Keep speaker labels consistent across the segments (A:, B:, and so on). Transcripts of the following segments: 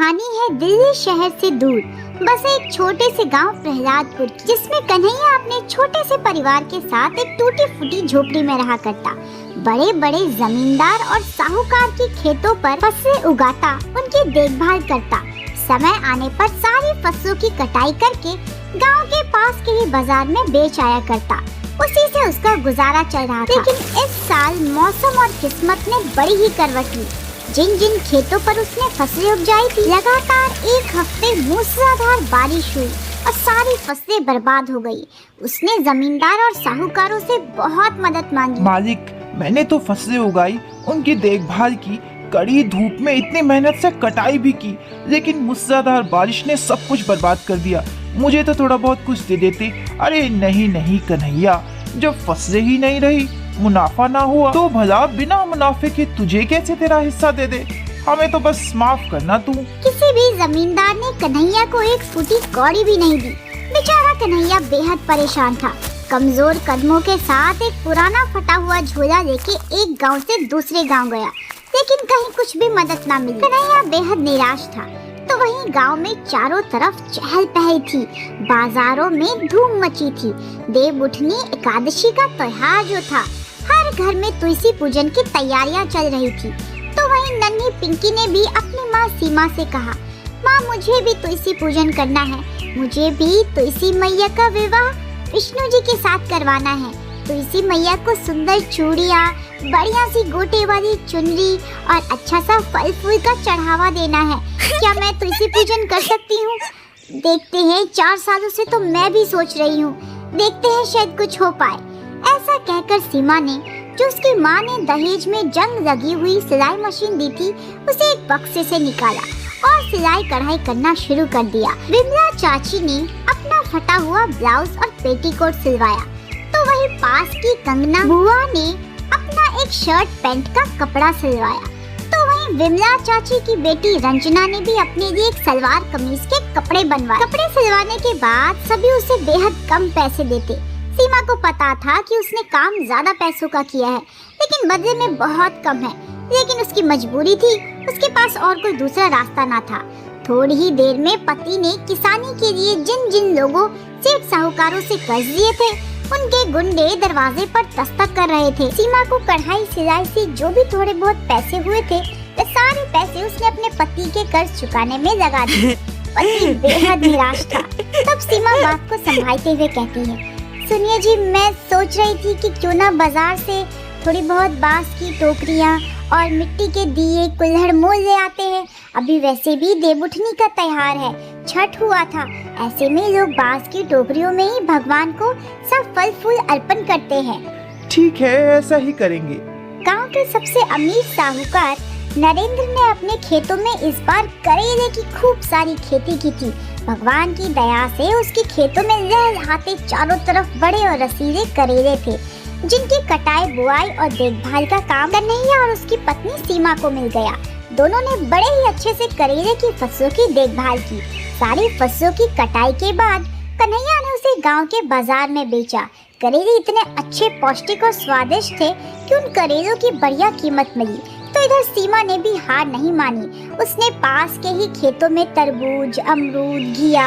A: कहानी है दिल्ली शहर से दूर बसे एक छोटे से गांव प्रहलादपुर की, जिसमें कन्हैया अपने छोटे से परिवार के साथ एक टूटी फूटी झोपड़ी में रहा करता। बड़े बड़े जमींदार और साहूकार के खेतों पर फसलें उगाता, उनकी देखभाल करता। समय आने पर सारी फसलों की कटाई करके गांव के पास के ही बाजार में बेच आया करता। उसी से उसका गुजारा चल रहा था। लेकिन इस साल मौसम और किस्मत ने बड़ी ही करवट ली। जिन जिन खेतों पर उसने फसलें उपजाई थी, लगातार एक हफ्ते मूसलाधार बारिश हुई और सारी फसलें बर्बाद हो गई। उसने जमींदार और साहूकारों से बहुत मदद मांगी।
B: मालिक, मैंने तो फसलें उगाई, उनकी देखभाल की, कड़ी धूप में इतनी मेहनत से कटाई भी की, लेकिन मूसलाधार बारिश ने सब कुछ बर्बाद कर दिया। मुझे तो थोड़ा बहुत कुछ दे देते। अरे नहीं नहीं कन्हैया, जब फसलें ही नहीं रही, मुनाफा ना हुआ, तो भला बिना मुनाफे के तुझे कैसे तेरा हिस्सा दे दे? हमें तो बस माफ करना तू।
A: किसी भी जमींदार ने कन्हैया को एक फूटी कौड़ी भी नहीं दी। बेचारा कन्हैया बेहद परेशान था। कमजोर कदमों के साथ एक पुराना फटा हुआ झोला लेके एक गांव से दूसरे गांव गया, लेकिन कहीं कुछ भी मदद ना मिली। कन्हैया बेहद निराश था। तो वहीं गांव में चारों तरफ चहल पहल थी, बाजारों में धूम मची थी। देवउठनी एकादशी का त्योहार जो था, हर घर में तुलसी पूजन की तैयारियां चल रही थी। तो वहीं नन्ही पिंकी ने भी अपनी माँ सीमा से कहा, माँ मुझे भी तुलसी पूजन करना है, मुझे भी तुलसी मैया का विवाह विष्णु जी के साथ करवाना है। तुलसी मैया को सुंदर चूड़ियाँ, बढ़िया सी गोटे वाली चुनरी और अच्छा सा फल फूल का चढ़ावा देना है। क्या मैं तुलसी पूजन कर सकती हूँ? देखते हैं, 4 सालों से तो मैं भी सोच रही हूँ, देखते हैं शायद कुछ हो पाए। ऐसा कहकर सीमा ने, जो उसकी माँ ने दहेज में जंग लगी हुई सिलाई मशीन दी थी, उसे एक बक्से से निकाला और सिलाई कढ़ाई करना शुरू कर दिया। विमला चाची ने अपना फटा हुआ ब्लाउज और पेटीकोट सिलवाया, तो वही पास की कंगना बुआ ने अपना एक शर्ट पैंट का कपड़ा सिलवाया। तो वहीं विमला चाची की बेटी रंजना ने भी अपने लिए एक सलवार कमीज के कपड़े बनवाए। कपड़े सिलवाने के बाद सभी उसे बेहद कम पैसे देते। सीमा को पता था कि उसने काम ज्यादा पैसों का किया है, लेकिन बदले में बहुत कम है। लेकिन उसकी मजबूरी थी, उसके पास और कोई दूसरा रास्ता ना था। थोड़ी ही देर में पति ने किसानी के लिए जिन जिन लोगों सेठ साहूकारों से कर्ज लिए थे, उनके गुंडे दरवाजे पर दस्तक कर रहे थे। सीमा को कढ़ाई सिलाई से जो भी थोड़े बहुत पैसे हुए थे, वे सारे पैसे उसने अपने पति के कर्ज चुकाने में लगा दिए। पति बेहद निराश था। तब सीमा बात को संभालते हुए कहती है, सुनिए जी, मैं सोच रही थी कि क्यों ना बाजार से थोड़ी बहुत बांस की टोकरियाँ और मिट्टी के दिए कुल्हड़ मोल ले आते हैं। अभी वैसे भी देवउठनी का त्योहार है, छठ हुआ था। ऐसे में लोग बांस की टोकरियों में ही भगवान को सब फल फूल अर्पण करते हैं।
B: ठीक है, ऐसा ही करेंगे।
A: गांव के सबसे अमीर साहूकार नरेंद्र ने अपने खेतों में इस बार करेले की खूब सारी खेती की थी। भगवान की दया से उसके खेतों में लहलहाते चारों तरफ बड़े और रसीले करेले थे, जिनकी कटाई, बुआई और देखभाल का काम कन्हैया और उसकी पत्नी सीमा को मिल गया। दोनों ने बड़े ही अच्छे से करेले की फसलों की देखभाल की। सारी फसलों की कटाई के बाद कन्हैया ने उसे गांव के बाजार में बेचा। करेले इतने अच्छे, पौष्टिक और स्वादिष्ट थे कि उन करेलों की बढ़िया कीमत मिली। तो इधर सीमा ने भी हार नहीं मानी। उसने पास के ही खेतों में तरबूज, अमरूद, घिया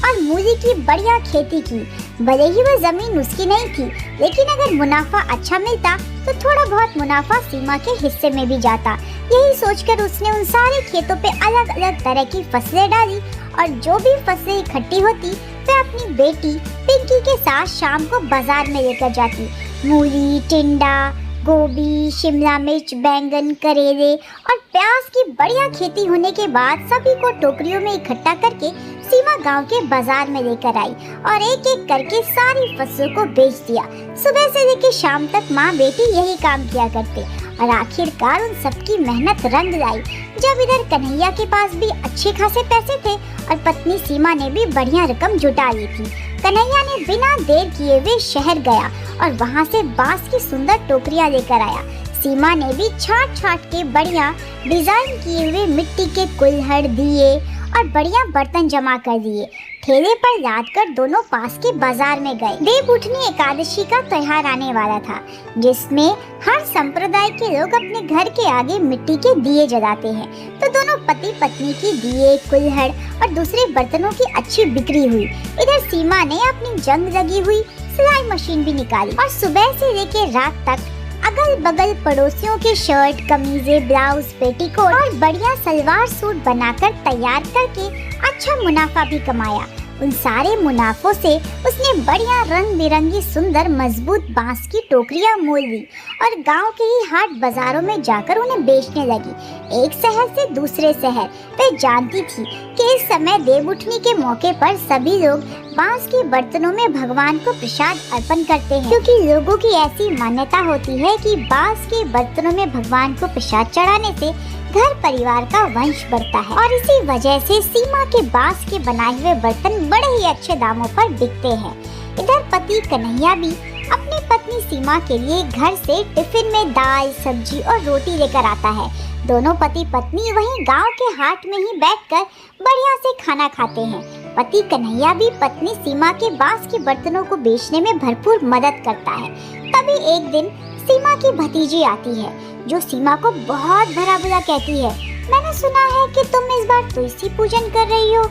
A: और मूली की बढ़िया खेती की। भले ही वह जमीन उसकी नहीं थी, लेकिन अगर मुनाफा अच्छा मिलता तो थोड़ा बहुत मुनाफा सीमा के हिस्से में भी जाता। यही सोचकर उसने उन सारे खेतों पे अलग अलग तरह की फसलें डाली और जो भी फसलें इकट्ठी होती, वह अपनी बेटी पिंकी के साथ शाम को बाजार में लेकर जाती। मूली, टिंडा, गोभी, शिमला मिर्च, बैंगन, करेले और प्याज की बढ़िया खेती होने के बाद सभी को टोकरियों में इकट्ठा करके सीमा गांव के बाजार में लेकर आई और एक एक करके सारी फसलों को बेच दिया। सुबह से लेकर शाम तक माँ बेटी यही काम किया करते और आखिरकार उन सबकी मेहनत रंग लाई। जब इधर कन्हैया के पास भी अच्छे खासे पैसे थे और पत्नी सीमा ने भी बढ़िया रकम जुटा ली थी, कन्हैया ने बिना देर किए हुए शहर गया और वहाँ से बांस की सुंदर टोकरियाँ लेकर आया। सीमा ने भी छाट छाट के बढ़िया डिजाइन किए हुए मिट्टी के कुल्हड़, दिए और बढ़िया बर्तन जमा कर दिए। ठेले पर लाद कर दोनों पास के बाजार में गए। देवउठनी एकादशी का त्योहार आने वाला था, जिसमें हर संप्रदाय के लोग अपने घर के आगे मिट्टी के दिए जलाते हैं। तो दोनों पति पत्नी की दिए, कुल्हड़ और दूसरे बर्तनों की अच्छी बिक्री हुई। इधर सीमा ने अपनी जंग लगी हुई सिलाई मशीन भी निकाली और सुबह से लेकर रात तक अगल बगल पड़ोसियों के शर्ट, कमीजें, ब्लाउज, पेटीकोट और बढ़िया सलवार सूट बनाकर तैयार करके अच्छा मुनाफा भी कमाया। उन सारे मुनाफों से उसने बढ़िया रंग बिरंगी सुंदर मजबूत बांस की टोकरियां मोल ली और गांव के ही हाट बाजारों में जाकर उन्हें बेचने लगी। एक शहर से दूसरे शहर। वह जानती थी कि इस समय देवउठनी के मौके पर सभी लोग बांस के बर्तनों में भगवान को प्रसाद अर्पण करते हैं, क्योंकि लोगों की ऐसी मान्यता होती है कि बांस के बर्तनों में भगवान को प्रसाद चढ़ाने से घर परिवार का वंश बढ़ता है। और इसी वजह से सीमा के बांस के बनाए हुए बर्तन बड़े ही अच्छे दामों पर बिकते हैं। इधर पति कन्हैया भी अपनी पत्नी सीमा के लिए घर से टिफिन में दाल, सब्जी और रोटी लेकर आता है। दोनों पति पत्नी वहीं गांव के हाट में ही बैठकर बढ़िया से खाना खाते हैं। पति कन्हैया भी पत्नी सीमा के बांस के बर्तनों को बेचने में भरपूर मदद करता है। तभी एक दिन सीमा की भतीजी आती है, जो सीमा को बहुत भला बुरा कहती है। मैंने सुना है कि तुम इस बार तुलसी पूजन कर रही हो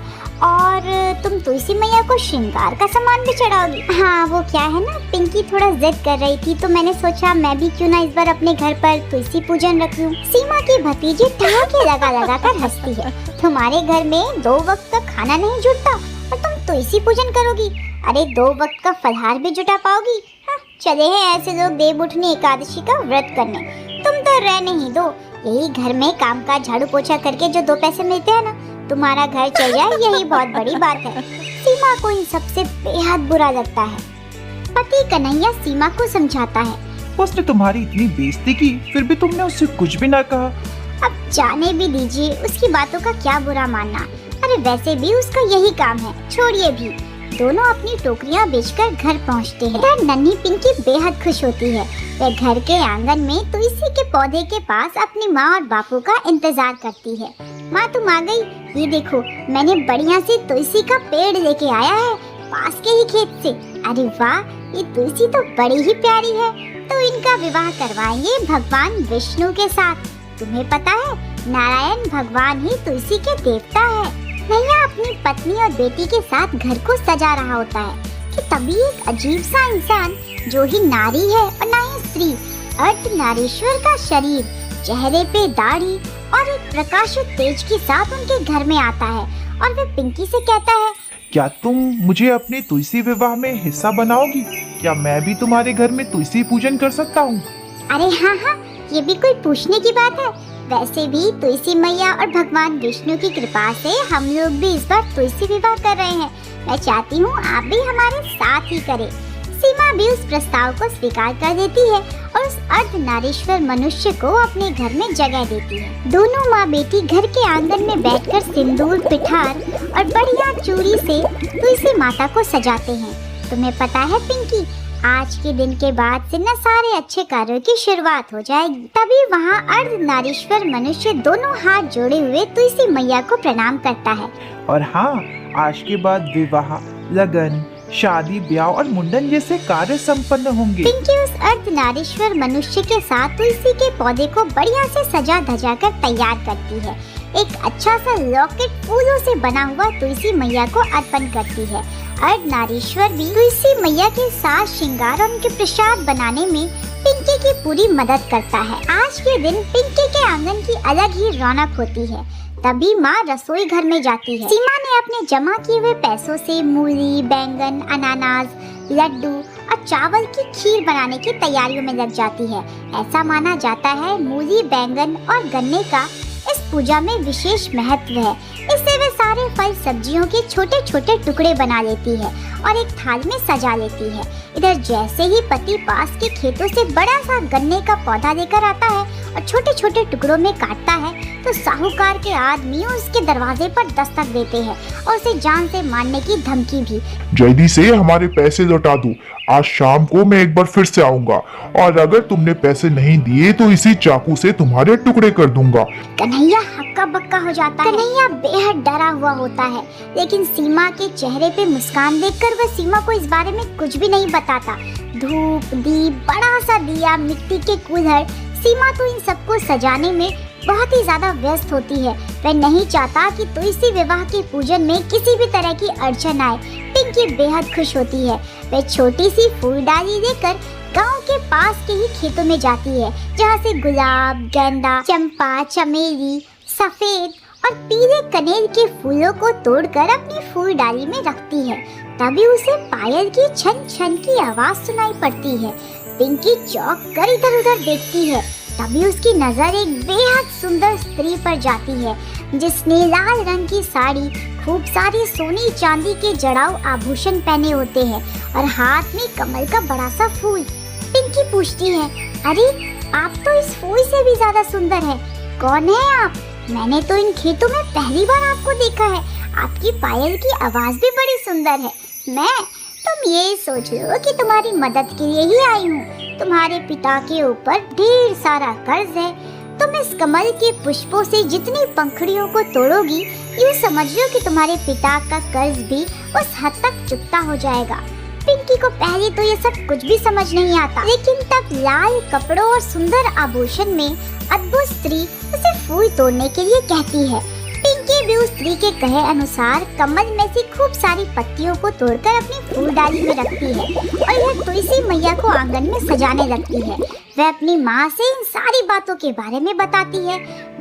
A: और तुम तुलसी मैया को श्रृंगार का सामान भी चढ़ाओगी। हाँ, वो क्या है ना, पिंकी थोड़ा जिद कर रही थी तो मैंने सोचा मैं भी क्यों ना इस बार अपने घर पर तुलसी पूजन रख लूं। सीमा की भतीजी ठहाके लगा कर हंसती है। तुम्हारे घर में 2 वक्त का खाना नहीं जुटता और तुम तुलसी पूजन करोगी? अरे 2 वक्त का फलहार भी जुटा पाओगी? हाँ, चले हैं ऐसे लोग देवउठनी एकादशी का व्रत करने। तुम तो रहने ही दो, यही घर में काम काज झाड़ू पोछा करके जो 2 पैसे मिलते हैं ना, तुम्हारा घर चल जाए यही बहुत बड़ी बात है। सीमा को इन सबसे बेहद बुरा लगता है। पति कन्हैया सीमा को समझाता है।
B: उसने तुम्हारी इतनी बेइज्जती की, फिर भी तुमने उससे कुछ भी ना कहा।
A: अब जाने भी दीजिए, उसकी बातों का क्या बुरा मानना। अरे वैसे भी उसका यही काम है, छोड़िए भी। दोनों अपनी टोकरियां बेचकर घर पहुंचते हैं। इधर नन्ही पिंकी बेहद खुश होती है। वह घर के आंगन में तुलसी के पौधे के पास अपनी माँ और बापू का इंतजार करती है। माँ तुम आ गई, ये देखो मैंने बढ़िया से तुलसी का पेड़ लेके आया है पास के ही खेत से। अरे वाह, ये तुलसी तो बड़ी ही प्यारी है। तो इनका विवाह करवाएंगे भगवान विष्णु के साथ। तुम्हें पता है, नारायण भगवान ही तुलसी के देवता है। नैया अपनी पत्नी और बेटी के साथ घर को सजा रहा होता है कि तभी एक अजीब सा इंसान, जो ही नारी है और ना ही स्त्री, अर्धनारीश्वर का शरीर, चेहरे पे दाढ़ी और एक प्रकाशित तेज के साथ उनके घर में आता है और वे पिंकी से कहता है,
B: क्या तुम मुझे अपने तुलसी विवाह में हिस्सा बनाओगी? क्या मैं भी तुम्हारे घर में तुलसी पूजन कर सकता हूँ?
A: अरे हाँ, ये भी कोई पूछने की बात है। वैसे भी तुलसी मैया और भगवान विष्णु की कृपा से हम लोग भी इस बार तुलसी विवाह कर रहे हैं। मैं चाहती हूँ आप भी हमारे साथ ही करें। सीमा भी उस प्रस्ताव को स्वीकार कर देती है और उस अर्धनारीश्वर मनुष्य को अपने घर में जगह देती है। दोनों माँ बेटी घर के आंगन में बैठकर सिंदूर, पिठार और बढ़िया चूड़ी से तुलसी माता को सजाते हैं। तुम्हें पता है पिंकी, आज के दिन के बाद से न सारे अच्छे कार्यों की शुरुआत हो जाएगी। तभी वहाँ अर्धनारीश्वर मनुष्य दोनों हाथ जोड़े हुए तुलसी मैया को प्रणाम करता है।
B: और हाँ, आज के बाद विवाह, लगन, शादी, ब्याह और मुंडन जैसे कार्य संपन्न होंगे।
A: पिंकी उस अर्धनारीश्वर मनुष्य के साथ तुलसी के पौधे को बढ़िया से सजा धजा कर तैयार करती है। एक अच्छा सा लॉकेट फूलों से बना हुआ तुलसी मैया को अर्पण करती है। अर्धनारीश्वर भी तुलसी मैया के साथ श्रृंगार और उनके प्रसाद बनाने में पिंकी की पूरी मदद करता है। आज के दिन पिंकी के आंगन की अलग ही रौनक होती है। तभी माँ रसोई घर में जाती है। सीमा ने अपने जमा किए हुए पैसों से मूली, बैंगन, अनानास, लड्डू और चावल की खीर बनाने की तैयारियों में लग जाती है। ऐसा माना जाता है मूली, बैंगन और गन्ने का इस पूजा में विशेष महत्व है। इससे वे सारे फल सब्जियों के छोटे छोटे टुकड़े बना लेती है और एक थाल में सजा लेती है। इधर जैसे ही पति पास के खेतों से बड़ा सा गन्ने का पौधा लेकर आता है और छोटे छोटे टुकड़ों में काटता है, तो साहूकार के आदमी उसके दरवाजे पर दस्तक देते हैं और उसे जान से मारने की धमकी भी।
C: जल्दी से हमारे पैसे लौटा दो, आज शाम को मैं एक बार फिर से आऊंगा और अगर तुमने पैसे नहीं दिए तो इसी चाकू से तुम्हारे टुकड़े कर दूंगा।
A: कन्हैया कन्हैया हक्का बक्का हो जाता है। कन्हैया बेहद डरा हुआ होता है, लेकिन सीमा के चेहरे पे मुस्कान देखकर वह सीमा को इस बारे में कुछ भी नहीं बताता। धूप, दीप, बड़ा सा दिया, मिट्टी के कुल्हड़, सीमा तो इन सबको सजाने में बहुत ही ज्यादा व्यस्त होती है। वह नहीं चाहता कि तुलसी विवाह के पूजन में किसी भी तरह की अड़चन आए। पिंकी बेहद खुश होती है। वह छोटी सी फूल डाली लेकर गांव के पास के ही खेतों में जाती है, जहां से गुलाब, गेंदा, चंपा, चमेली, सफेद और पीले कनेर के फूलों को तोड़कर अपनी फूल डाली में रखती है। तभी उसे पायल की छन छन की आवाज सुनाई पड़ती है। पिंकी चौंक कर इधर उधर देखती है। तभी उसकी नजर एक बेहद सुंदर स्त्री पर जाती है, जिसने लाल रंग की साड़ी, खूब सारी सोनी चांदी के जड़ाऊ आभूषण पहने होते हैं और हाथ में कमल का बड़ा सा फूल। पिंकी पूछती है, अरे आप तो इस फूल से भी ज्यादा सुंदर है, कौन है आप? मैंने तो इन खेतों में पहली बार आपको देखा है। आपकी पायल की आवाज भी बड़ी सुंदर है। तुम ये सोच लो कि तुम्हारी मदद के लिए ही आई हूँ। तुम्हारे पिता के ऊपर ढेर सारा कर्ज है। तुम इस कमल के पुष्पों से जितनी पंखुड़ियों को तोड़ोगी, यूँ समझ लो कि तुम्हारे पिता का कर्ज भी उस हद तक चुकता हो जाएगा। पिंकी को पहले तो ये सब कुछ भी समझ नहीं आता, लेकिन तब लाल कपड़ों और सुंदर आभूषण में अद्भुत स्त्री उसे फूल तोड़ने के लिए कहती है। पिंकी भी उस स्त्री के कहे अनुसार कमल में से खूब सारी पत्तियों को तोड़कर अपनी फूल डाली में रखती है और यह तुलसी मैया को आंगन में सजाने लगती है। वह अपनी माँ से इन सारी बातों के बारे में बताती है।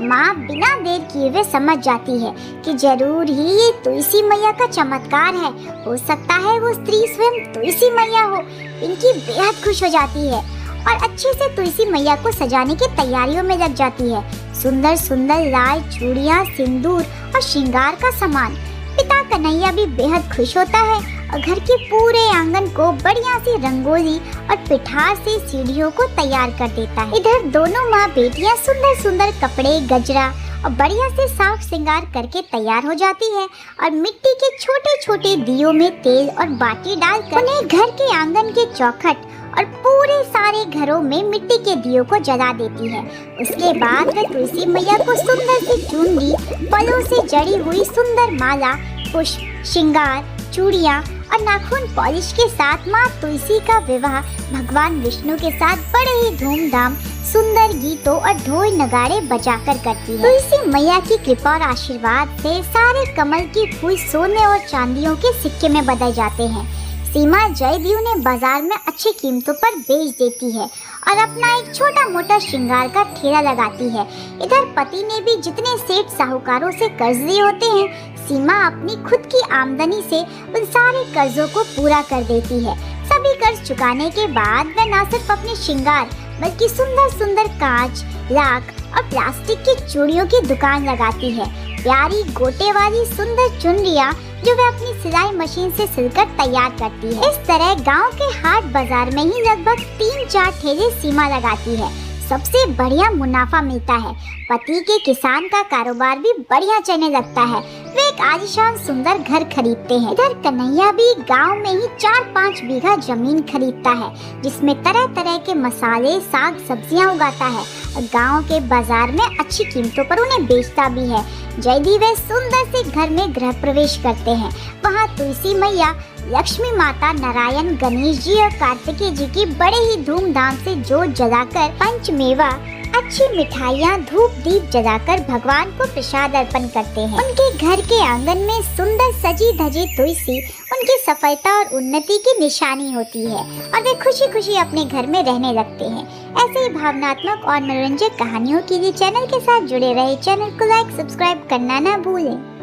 A: माँ बिना देर किए हुए समझ जाती है कि जरूर ही ये तुलसी मैया का चमत्कार है। हो सकता है वो स्त्री स्वयं तुलसी मैया हो। पिंकी बेहद खुश हो जाती है और अच्छे से तुलसी मैया को सजाने की तैयारियों में लग जाती है। सुंदर सुंदर लाल चूड़ियाँ, सिंदूर और श्रृंगार का सामान। पिता कन्हैया भी बेहद खुश होता है और घर के पूरे आंगन को बढ़िया सी रंगोली और पिठार से सीढ़ियों को तैयार कर देता है। इधर दोनों माँ बेटियाँ सुंदर सुंदर कपड़े, गजरा और बढ़िया से साफ श्रृंगार करके तैयार हो जाती है और मिट्टी के छोटे छोटे दियों में तेल और बाटी डालकर उन्हें घर के आंगन के चौखट और पूरे सारे घरों में मिट्टी के दियों को जला देती है। उसके बाद वह तुलसी मैया को सुंदर सी चुनरी, फलों से जड़ी हुई सुंदर माला, पुष्प, श्रृंगार, चूड़ियाँ और नाखून पॉलिश के साथ माँ तुलसी का विवाह भगवान विष्णु के साथ बड़े ही धूमधाम, सुंदर गीतों और ढोल नगाड़े बजाकर करती है। तुलसी मैया की कृपा और आशीर्वाद से सारे कमल के फूल सोने और चांदियों के सिक्के में बदल जाते हैं। सीमा जय भी उन्हें बाजार में अच्छी कीमतों पर बेच देती है और अपना एक छोटा मोटा श्रृंगार का ठेला लगाती है। इधर पति ने भी जितने सेठ साहूकारों से कर्ज लिए होते हैं, सीमा अपनी खुद की आमदनी से उन सारे कर्जों को पूरा कर देती है। सभी कर्ज चुकाने के बाद वह न सिर्फ अपने श्रृंगार बल्कि सुंदर सुंदर कांच, लाख और प्लास्टिक की चूड़ियों की दुकान लगाती है। प्यारी गोटे वाली सुंदर चुनरियाँ जो वह अपनी सिलाई मशीन से सिलकर तैयार करती है। इस तरह गांव के हाट बाजार में ही लगभग 3-4 ठेले सीमा लगाती है। सबसे बढ़िया मुनाफा मिलता है। पति के किसान का कारोबार भी बढ़िया चलने लगता है। वे एक आलीशान सुंदर घर खरीदते हैं। इधर कन्हैया भी गांव में ही 4-5 बीघा जमीन खरीदता है, जिसमें तरह तरह के मसाले, साग सब्जियां उगाता है और गांव के बाजार में अच्छी कीमतों पर उन्हें बेचता भी है। जल्दी वे सुंदर से घर में गृह प्रवेश करते हैं। वहाँ तुलसी मैया, लक्ष्मी माता, नारायण, गणेश जी और कार्तिकेय जी की बड़े ही धूमधाम से जोत जलाकर पंचमेवा, अच्छी मिठाइयाँ, धूप दीप जलाकर भगवान को प्रसाद अर्पण करते हैं। उनके घर के आंगन में सुंदर सजी धजी तुलसी उनकी सफलता और उन्नति की निशानी होती है और वे खुशी खुशी अपने घर में रहने लगते हैं। ऐसे ही भावनात्मक और मनोरंजक कहानियों के लिए चैनल के साथ जुड़े रहे। चैनल को लाइक, सब्सक्राइब करना ना भूलें।